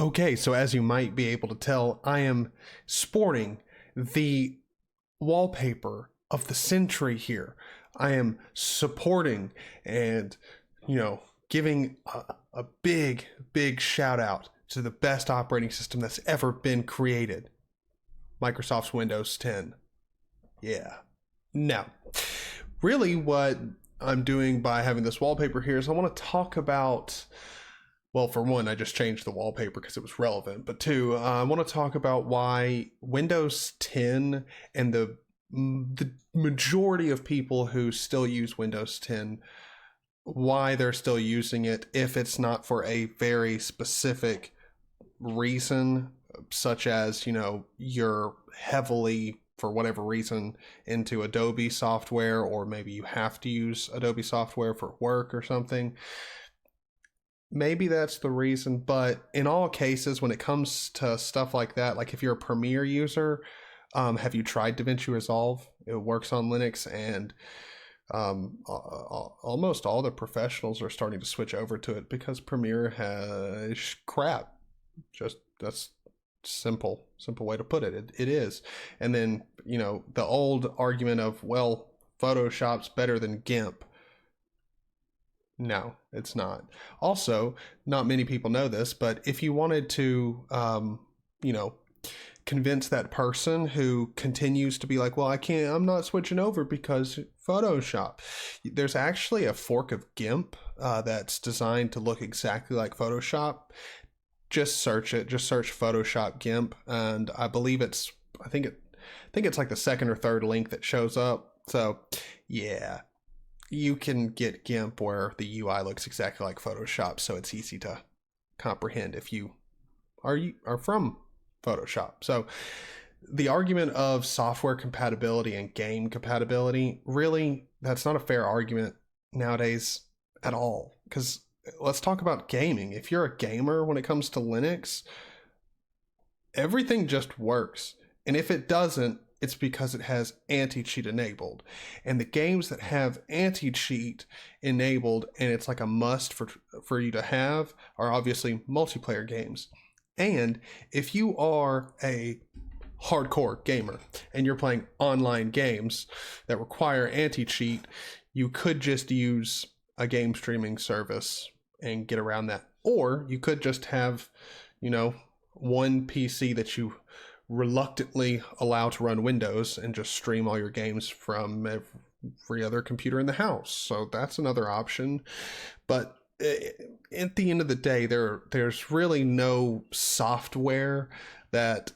Okay, so as you might be able to tell, I am sporting the wallpaper of the century here. I am supporting and, giving a big, big shout out to the best operating system that's ever been created, Microsoft's Windows 10. Yeah. Now, really what I'm doing by having this wallpaper here is I want to talk about, well, for one, I just changed the wallpaper because it was relevant. But two, I want to talk about why Windows 10 and the majority of people who still use Windows 10, why they're still using it if it's not for a very specific reason, such as, you're heavily, for whatever reason, into Adobe software, or maybe you have to use Adobe software for work or something. Maybe that's the reason, but in all cases, when it comes to stuff like that, like if you're a Premiere user, have you tried DaVinci Resolve? It works on Linux, and almost all the professionals are starting to switch over to it because Premiere has crap. Just that's simple way to put it. It is. And then, the old argument of, well, Photoshop's better than GIMP. No, it's not. Also, not many people know this, but if you wanted to, convince that person who continues to be like, well, I'm not switching over because Photoshop. There's actually a fork of GIMP that's designed to look exactly like Photoshop. Just search it. Just search Photoshop GIMP, and I believe I think it's like the second or third link that shows up. So, yeah. You can get GIMP where the UI looks exactly like Photoshop, so it's easy to comprehend if you are from Photoshop. So the argument of software compatibility and game compatibility, really, that's not a fair argument nowadays at all. Because let's talk about gaming. If you're a gamer, when it comes to Linux, everything just works. And if it doesn't, it's because it has anti-cheat enabled. And the games that have anti-cheat enabled, and it's like a must for you to have, are obviously multiplayer games. And if you are a hardcore gamer and you're playing online games that require anti-cheat, you could just use a game streaming service and get around that. Or you could just have, one PC that you reluctantly allow to run Windows and just stream all your games from every other computer in the house. So that's another option. But at the end of the day, there's really no software that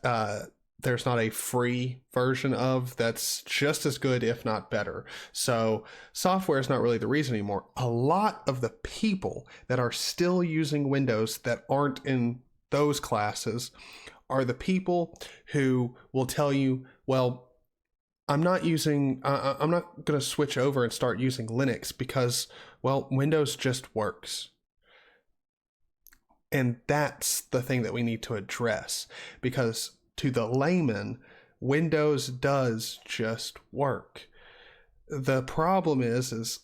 there's not a free version of that's just as good, if not better. So software is not really the reason anymore. A lot of the people that are still using Windows that aren't in those classes are the people who will tell you, well, I'm not going to switch over and start using Linux because, well, Windows just works. And that's the thing that we need to address, because to the layman, Windows does just work. The problem is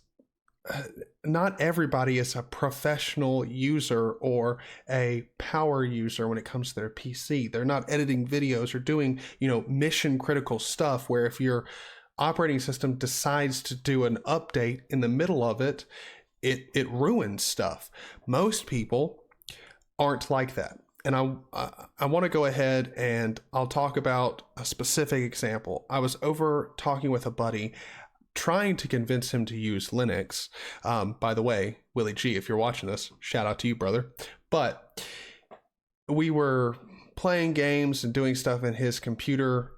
not everybody is a professional user or a power user when it comes to their PC. They're not editing videos or doing, mission critical stuff where if your operating system decides to do an update in the middle of it, it ruins stuff. Most people aren't like that. And I want to go ahead and I'll talk about a specific example. I was over talking with a buddy, trying to convince him to use Linux. By the way, Willie G, if you're watching this, shout out to you, brother. But we were playing games and doing stuff in his computer.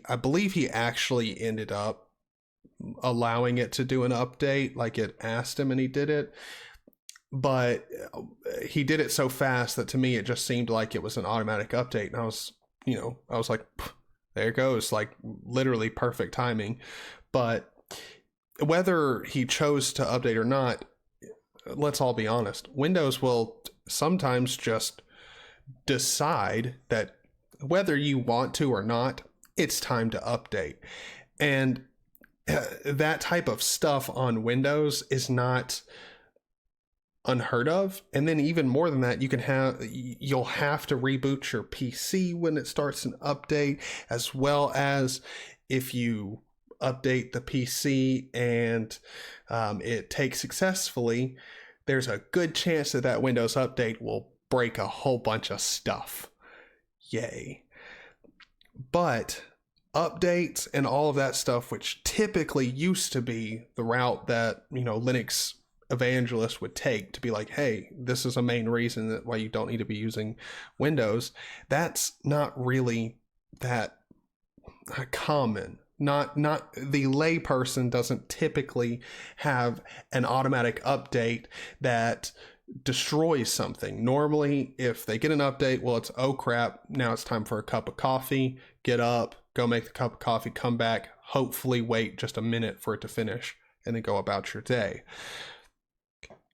I believe he actually ended up allowing it to do an update, like it asked him, and he did it. But he did it so fast that to me it just seemed like it was an automatic update. And I was like, there it goes, like literally perfect timing. But whether he chose to update or not, let's all be honest, Windows will sometimes just decide that whether you want to or not, it's time to update. And that type of stuff on Windows is not unheard of. And then even more than that, you'll have to reboot your PC when it starts an update, as well as if you update the PC and it takes successfully, there's a good chance that that Windows update will break a whole bunch of stuff. Yay. But updates and all of that stuff, which typically used to be the route that, Linux evangelists would take to be like, hey, this is a main reason that why you don't need to be using Windows. That's not really that common. Not the layperson doesn't typically have an automatic update that destroys something. Normally, if they get an update, well, it's, oh crap, now it's time for a cup of coffee. Get up, go make the cup of coffee, come back, hopefully wait just a minute for it to finish, and then go about your day.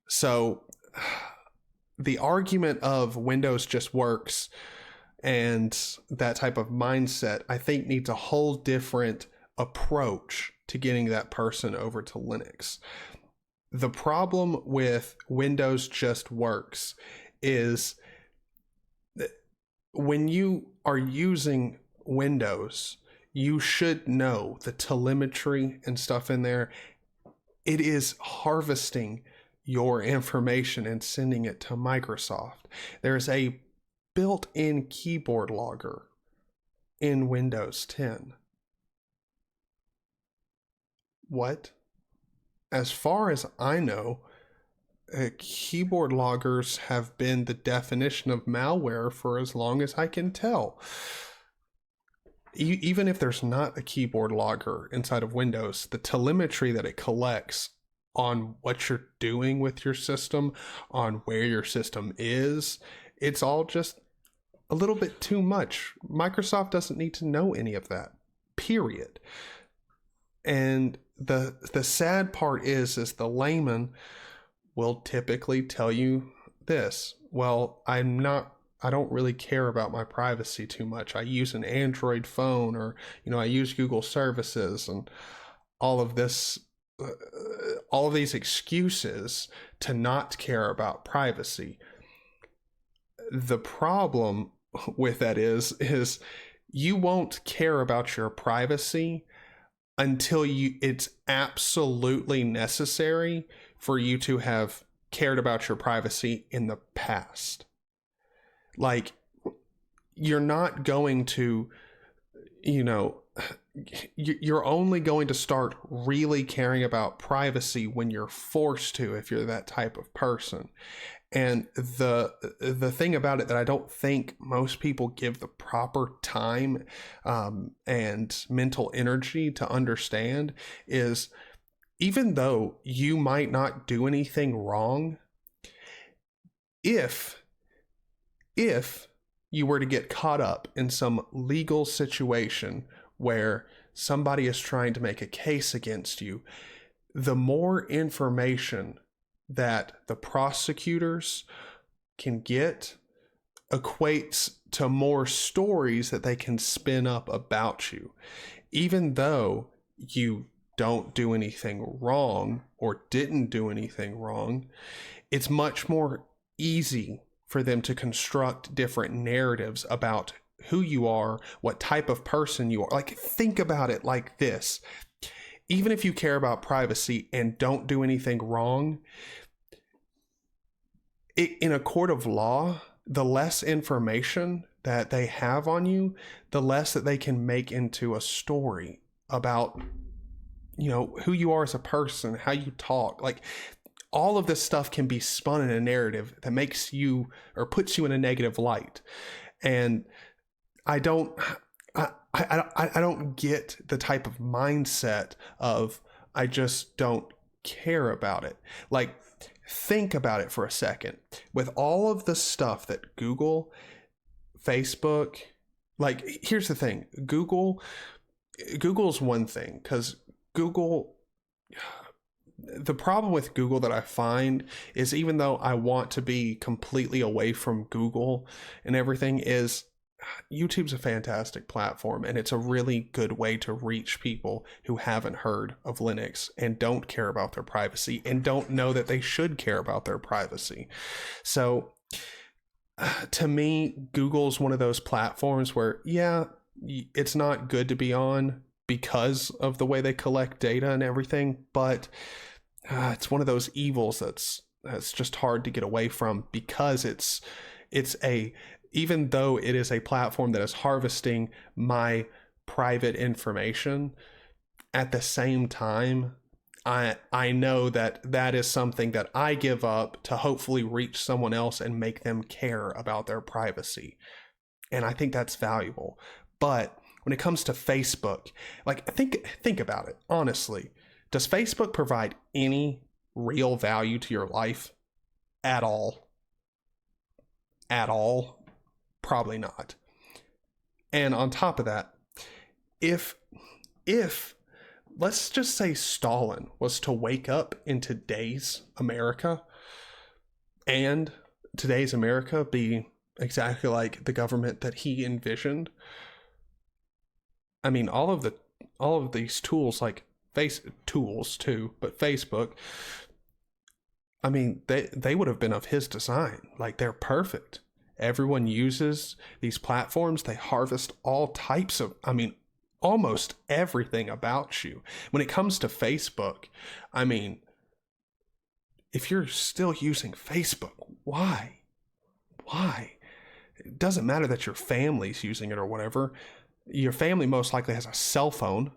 So the argument of Windows just works and that type of mindset, I think, needs a whole different approach to getting that person over to Linux. The problem with Windows just works is that when you are using Windows, you should know the telemetry and stuff in there. It is harvesting your information and sending it to Microsoft. There's a built-in keyboard logger in Windows 10. What? As far as I know, keyboard loggers have been the definition of malware for as long as I can tell. Even if there's not a keyboard logger inside of Windows, the telemetry that it collects on what you're doing with your system, on where your system is, it's all just a little bit too much. Microsoft doesn't need to know any of that, period. And the sad part is the layman will typically tell you this: well, I don't really care about my privacy too much. I use an Android phone, or I use Google services, and all of this, all of these excuses to not care about privacy. The problem with that is you won't care about your privacy until it's absolutely necessary for you to have cared about your privacy in the past. Like, you're not going to, you're only going to start really caring about privacy when you're forced to, if you're that type of person. And the thing about it that I don't think most people give the proper time and mental energy to understand is, even though you might not do anything wrong, if you were to get caught up in some legal situation where somebody is trying to make a case against you, the more information that the prosecutors can get equates to more stories that they can spin up about you. Even though you don't do anything wrong or didn't do anything wrong, it's much more easy for them to construct different narratives about who you are, what type of person you are. Like, think about it like this. Even if you care about privacy and don't do anything wrong, in a court of law, the less information that they have on you, the less that they can make into a story about, who you are as a person, how you talk. Like, all of this stuff can be spun in a narrative that makes you or puts you in a negative light. And I don't get the type of mindset of, I just don't care about it. Like, think about it for a second. With all of the stuff that Google, Facebook, like, here's the thing. Google's one thing, because the problem with Google that I find is, even though I want to be completely away from Google and everything, is YouTube's a fantastic platform, and it's a really good way to reach people who haven't heard of Linux and don't care about their privacy and don't know that they should care about their privacy. So to me, Google's one of those platforms where, yeah, it's not good to be on because of the way they collect data and everything, but it's one of those evils that's just hard to get away from, because it's a, even though it is a platform that is harvesting my private information, at the same time, I know that is something that I give up to hopefully reach someone else and make them care about their privacy. And I think that's valuable. But when it comes to Facebook, like, think about it honestly. Does Facebook provide any real value to your life at all? At all? Probably not. And on top of that, if let's just say Stalin was to wake up in today's America, and today's America be exactly like the government that he envisioned, I mean, all of these tools, like tools too, but Facebook, I mean, they would have been of his design. Like, they're perfect. Everyone uses these platforms. They harvest all types of, I mean, almost everything about you. When it comes to Facebook, I mean, if you're still using Facebook, why? It doesn't matter that your family's using it or whatever. Your family most likely has a cell phone.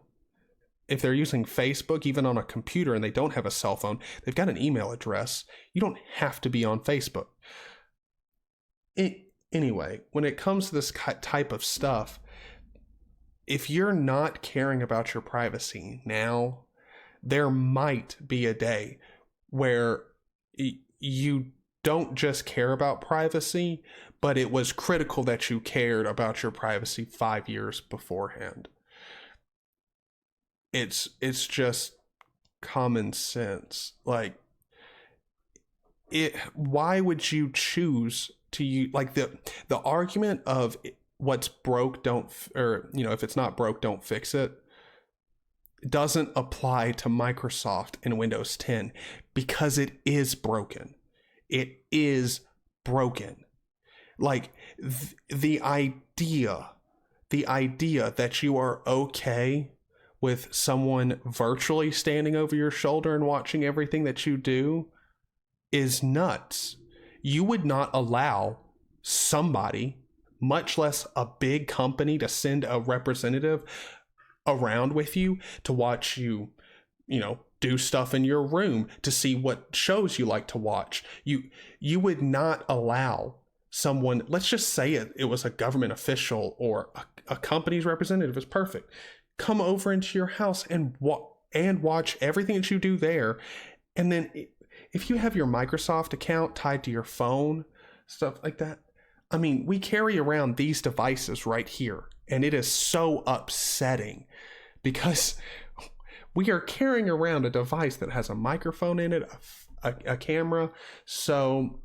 If they're using Facebook, even on a computer, and they don't have a cell phone, they've got an email address. You don't have to be on Facebook. Anyway, when it comes to this type of stuff, if you're not caring about your privacy now, there might be a day where you don't just care about privacy, but it was critical that you cared about your privacy 5 years beforehand. It's just common sense. Like, why would you choose to use, like, the argument of what's broke don't, or, you know, if it's not broke, don't fix it, doesn't apply to Microsoft and Windows 10, because it is broken. It is broken. Like, the idea that you are okay with someone virtually standing over your shoulder and watching everything that you do is nuts. You would not allow somebody, much less a big company, to send a representative around with you to watch you, you know, do stuff in your room, to see what shows you like to watch. You would not allow someone, let's just say it was a government official or a company's representative, is perfect, come over into your house and watch everything that you do there. And then if you have your Microsoft account tied to your phone, stuff like that, I mean, we carry around these devices right here, and it is so upsetting because we are carrying around a device that has a microphone in it, a camera. So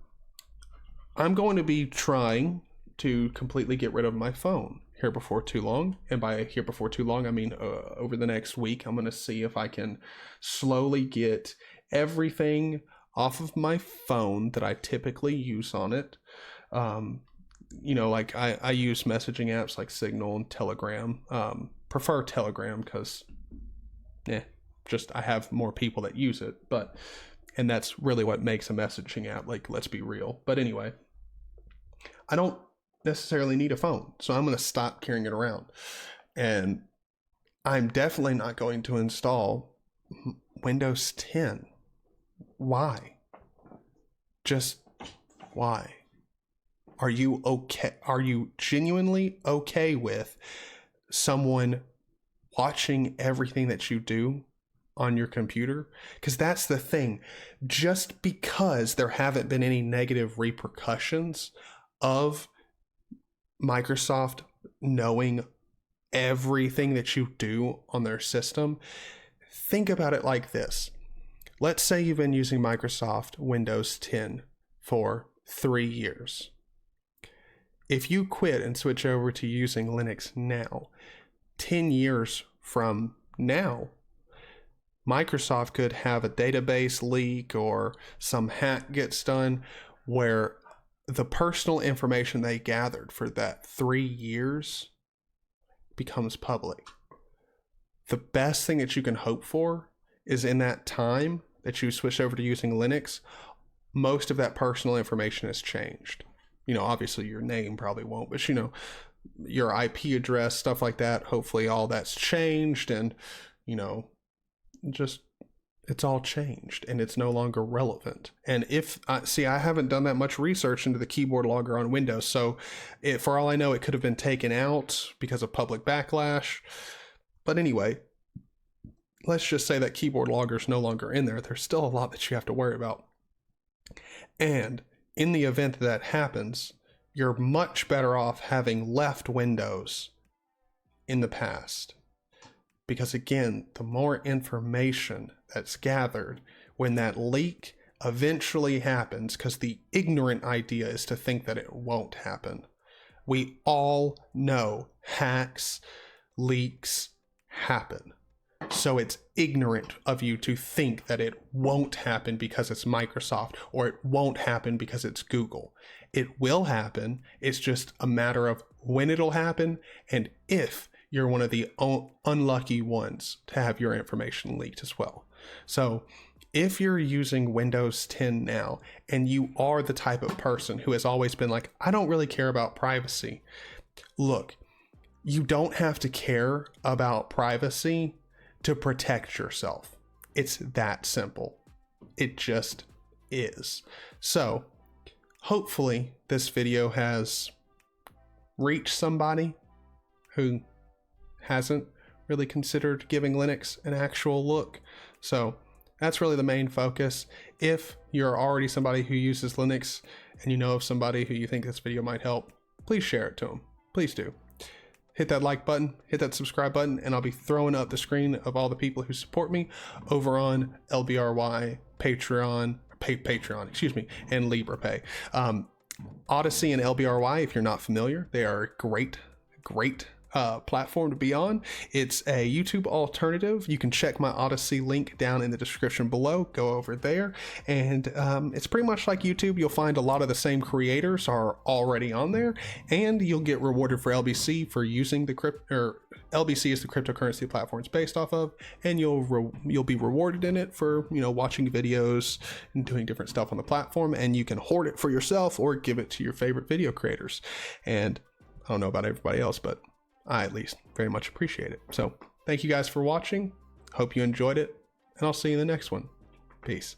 I'm going to be trying to completely get rid of my phone here before too long. And by here before too long, I mean over the next week. I'm going to see if I can slowly get everything off of my phone that I typically use on it. You know, like I use messaging apps like Signal and Telegram. Prefer Telegram because just I have more people that use it, and that's really what makes a messaging app, like, let's be real. But anyway, I don't necessarily need a phone, so I'm going to stop carrying it around. And I'm definitely not going to install Windows 10. Why? Just why? Are you okay? Are you genuinely okay with someone watching everything that you do on your computer? Because that's the thing. Just because there haven't been any negative repercussions of Microsoft knowing everything that you do on their system, think about it like this. Let's say you've been using Microsoft Windows 10 for 3 years. if you quit and switch over to using Linux now, 10 years from now, Microsoft could have a database leak or some hack gets done where the personal information they gathered for that 3 years becomes public. The best thing that you can hope for is in that time that you switch over to using Linux, most of that personal information has changed. You know, obviously your name probably won't, but you know, your IP address, stuff like that, hopefully all that's changed, and you know, just it's all changed and it's no longer relevant. And if see, I haven't done that much research into the keyboard logger on Windows, so for all I know, it could have been taken out because of public backlash. But anyway, let's just say that keyboard logger is no longer in there. There's still a lot that you have to worry about. And in the event that happens, you're much better off having left Windows in the past. Because again, the more information that's gathered when that leak eventually happens, because the ignorant idea is to think that it won't happen. We all know hacks, leaks happen. So it's ignorant of you to think that it won't happen because it's Microsoft, or it won't happen because it's Google. It will happen. It's just a matter of when it'll happen and if you're one of the unlucky ones to have your information leaked as well. So if you're using Windows 10 now and you are the type of person who has always been like, I don't really care about privacy. Look, you don't have to care about privacy to protect yourself. It's that simple. It just is. So hopefully this video has reached somebody who hasn't really considered giving Linux an actual look. So that's really the main focus. If you're already somebody who uses Linux and you know of somebody who you think this video might help, please share it to them. Please do. Hit that like button, hit that subscribe button, and I'll be throwing up the screen of all the people who support me over on LBRY, Patreon, excuse me, and LibrePay. Odyssey and LBRY, if you're not familiar, they are a great platform to be on. It's a YouTube alternative. You can check my Odyssey link down in the description below. Go over there, and it's pretty much like YouTube. You'll find a lot of the same creators are already on there, and you'll get rewarded for LBC for using the LBC is the cryptocurrency platform it's based off of, and you'll be rewarded in it for, you know, watching videos and doing different stuff on the platform, and you can hoard it for yourself or give it to your favorite video creators. And I don't know about everybody else, but I at least very much appreciate it. So thank you guys for watching. Hope you enjoyed it, and I'll see you in the next one. Peace.